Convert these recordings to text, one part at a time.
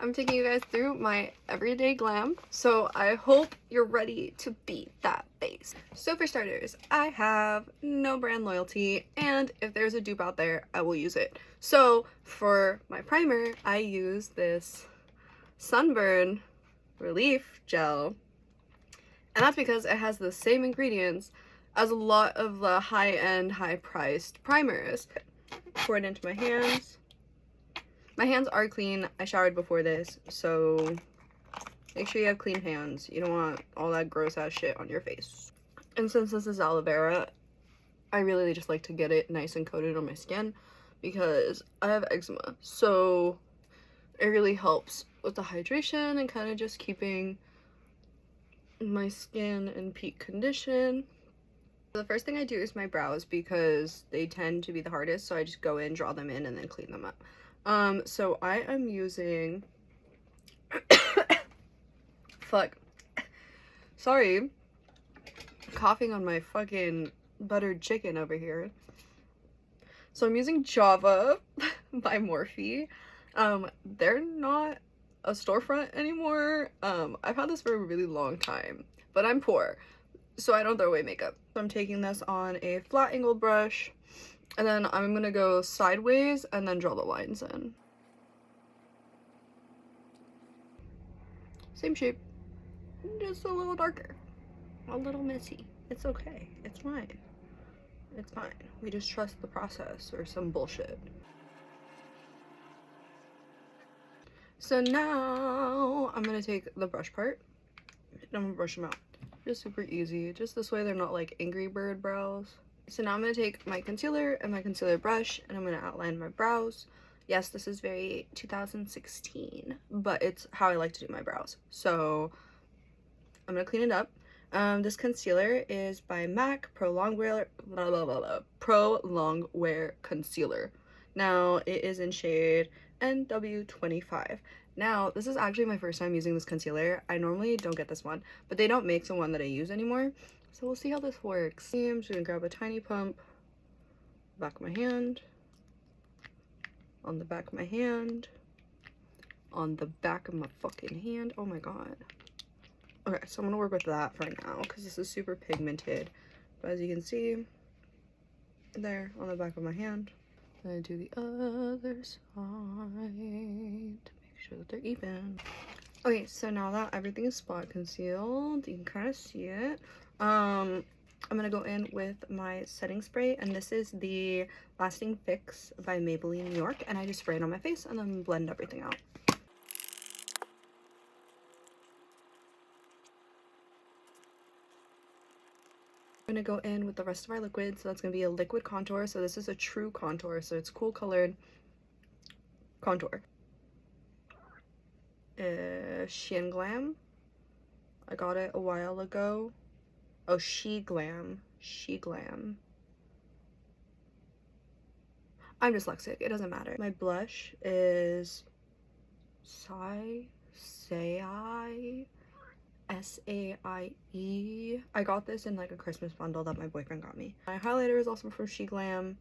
I'm taking you guys through my everyday glam. So I hope you're ready to beat that base. So for starters, I have no brand loyalty, and if there's a dupe out there, I will use it. So for my primer, I use this Sunburn Relief Gel, and that's because it has the same ingredients as a lot of the high-end, high-priced primers. Pour it into my hands. My hands are clean. I showered before this, so make sure you have clean hands. You don't want all that gross ass shit on your face. And since this is aloe vera, I really just like to get it nice and coated on my skin because I have eczema. So it really helps with the hydration and kind of just keeping my skin in peak condition. The first thing I do is my brows because they tend to be the hardest, so I just go in, draw them in, and then clean them up. So I am using fuck, sorry, coughing on my fucking buttered chicken over here. So I'm using Java by Morphe. They're not a storefront anymore. I've had this for a really long time, but I'm poor, so I don't throw away makeup. So I'm taking this on a flat angled brush, and then I'm gonna go sideways and then draw the lines in. Same shape, just a little darker, a little messy. It's okay, it's fine. It's fine. We just trust the process or some bullshit. So now I'm gonna take the brush part and I'm gonna brush them out. Just super easy. Just this way they're not like Angry Bird brows. So now I'm gonna take my concealer and my concealer brush and I'm gonna outline my brows. Yes, this is very 2016, but it's how I like to do my brows. So I'm gonna clean it up. This concealer is by MAC Pro Longwear Concealer. Now it is in shade NW25. Now this is actually my first time using this concealer. I normally don't get this one, but they don't make the one that I use anymore. So we'll see how this works. I'm just gonna grab a tiny pump, back of my hand, on the back of my hand, on the back of my fucking hand. Oh my god. Okay, so I'm gonna work with that for now because this is super pigmented. But as you can see, there on the back of my hand. I'm gonna do the other side to make sure that they're even. Okay, so now that everything is spot concealed, you can kind of see it. I'm gonna go in with my setting spray, and this is the Lasting Fix by Maybelline New York, and I just spray it on my face and then blend everything out. I'm gonna go in with the rest of our liquid, so that's gonna be a liquid contour. So this is a true contour, so it's cool colored contour. Shein Glam. I got it a while ago. Oh, She Glam. I'm dyslexic, it doesn't matter. My blush is Saie. S-A-I-E. I got this in like a Christmas bundle that my boyfriend got me. My highlighter is also from She Glam.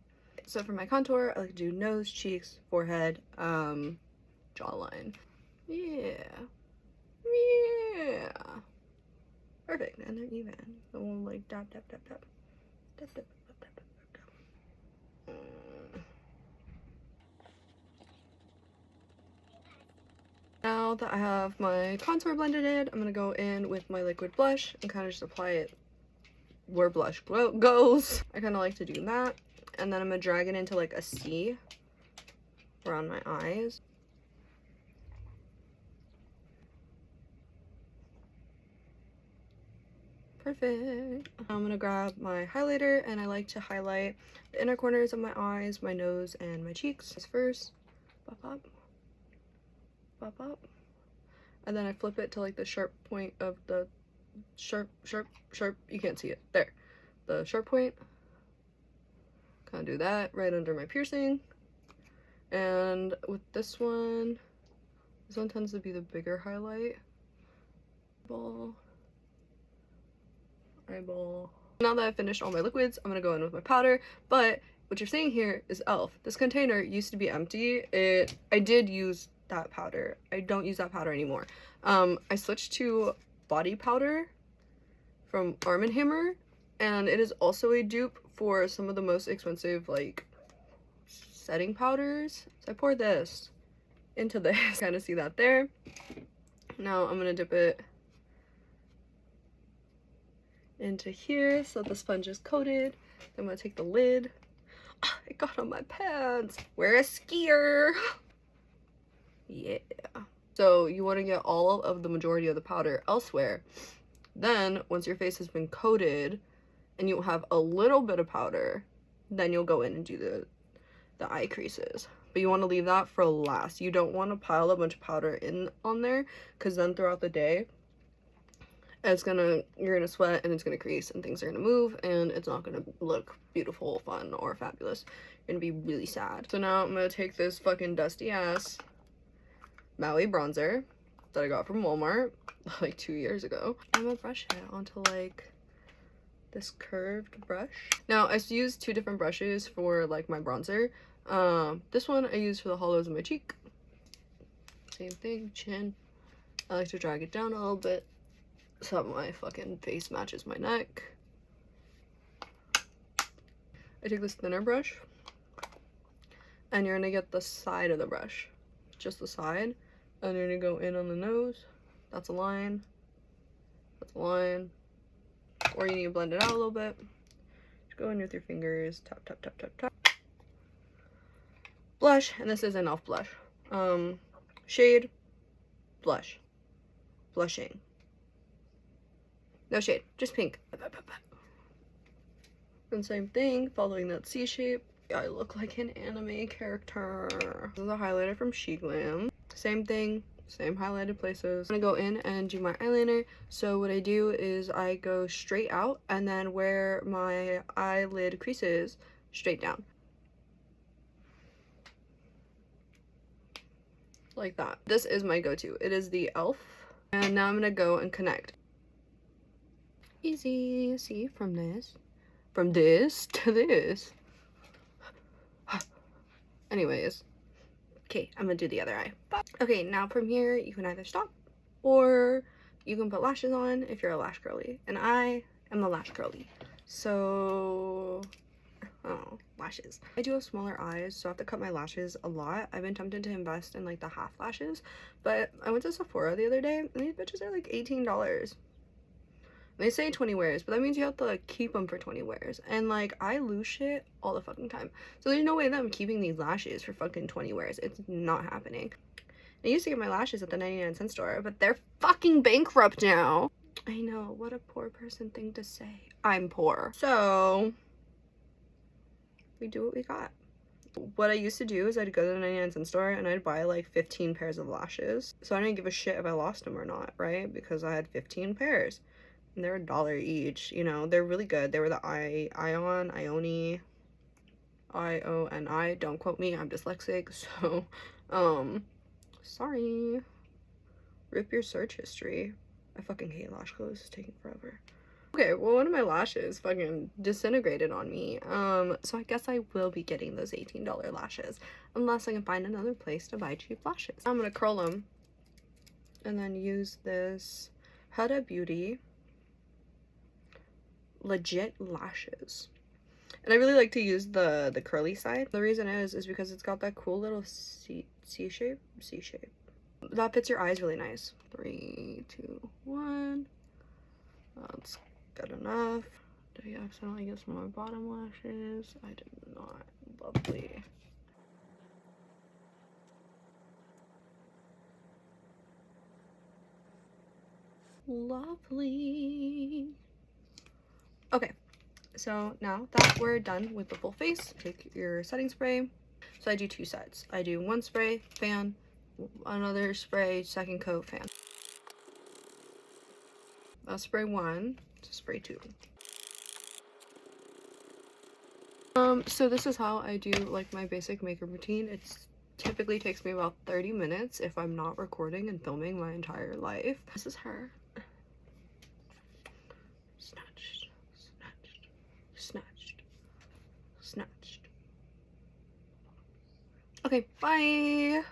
So for my contour, I like to do nose, cheeks, forehead, jawline. Yeah. Perfect, and they're even. So we'll like dab. Now that I have my contour blended in, I'm gonna go in with my liquid blush and kind of just apply it where blush goes. I kind of like to do that, and then I'm gonna drag it into like a C around my eyes. Perfect. I'm gonna grab my highlighter, and I like to highlight the inner corners of my eyes, my nose, and my cheeks first. Pop up, and then I flip it to like the sharp point of the sharp, you can't see it there, the sharp point. Kind of do that right under my piercing. And with this one tends to be the bigger highlight. Eyeball. Now that I've finished all my liquids, I'm gonna go in with my powder, but what you're seeing here is e.l.f. This container used to be empty. I did use that powder. I don't use that powder anymore. I switched to body powder from Arm & Hammer, and it is also a dupe for some of the most expensive like setting powders. So I pour this into this. Kind of see that there. Now I'm gonna dip it into here so the sponge is coated. I'm gonna take the lid. Ah, it got on my pants. We're a skier. Yeah. So you want to get all of the majority of the powder elsewhere. Then once your face has been coated and you have a little bit of powder, then you'll go in and do the eye creases. But you want to leave that for last. You don't want to pile a bunch of powder in on there, because then throughout the day you're gonna sweat and it's gonna crease and things are gonna move and it's not gonna look beautiful, fun, or fabulous. You're gonna be really sad. So now I'm gonna take this fucking dusty ass Maui bronzer that I got from Walmart like 2 years ago. I'm gonna brush it onto like this curved brush. Now I use 2 different brushes for like my bronzer. This one I use for the hollows of my cheek. Same thing, chin. I like to drag it down a little bit so my fucking face matches my neck. I take this thinner brush and you're gonna get the side of the brush, just the side, and you're gonna go in on the nose. That's a line. That's a line. Or you need to blend it out a little bit. Just go in with your fingers, tap, tap, tap, tap, tap. Blush, and this is an e.l.f. blush. Shade, blush, blushing. No shade, just pink. And same thing, following that C shape. I look like an anime character. This is a highlighter from SheGlam. Same thing, same highlighted places. I'm gonna go in and do my eyeliner. So what I do is I go straight out and then where my eyelid creases, straight down. Like that. This is my go-to. It is the e.l.f. And now I'm gonna go and connect. Easy. See, from this to this. Anyways, okay, I'm gonna do the other eye. Okay, now from here you can either stop or you can put lashes on if you're a lash girly, and I am a lash girly, so lashes. I do have smaller eyes, so I have to cut my lashes a lot. I've been tempted to invest in like the half lashes, but I went to Sephora the other day and these bitches are like $18. They say 20 wears, but that means you have to like keep them for 20 wears. And like I lose shit all the fucking time. So there's no way that I'm keeping these lashes for fucking 20 wears. It's not happening. I used to get my lashes at the 99-cent store, but they're fucking bankrupt now. I know, what a poor person thing to say. I'm poor. So we do what we got. What I used to do is I'd go to the 99-cent store and I'd buy like 15 pairs of lashes. So I didn't give a shit if I lost them or not, right? Because I had 15 pairs. And they're $1 each, you know, they're really good. They were the Ioni, I-O-N-I, don't quote me, I'm dyslexic, so, sorry. Rip your search history. I fucking hate lash glue, this is taking forever. Okay, well, one of my lashes fucking disintegrated on me, so I guess I will be getting those $18 lashes, unless I can find another place to buy cheap lashes. I'm gonna curl them, and then use this Huda Beauty Legit lashes, and I really like to use the curly side. The reason is because it's got that cool little C shape that fits your eyes really nice. 3, 2, 1. That's good enough. Did I accidentally get some more bottom lashes? I did not. Lovely. Lovely. Okay, so now that we're done with the full face, take your setting spray. So I do 2 sets. I do 1 spray, fan, another spray, second coat, fan. I'll spray 1 to spray 2. So this is how I do like my basic makeup routine. It typically takes me about 30 minutes if I'm not recording and filming my entire life. This is her. Snatched. Okay, bye.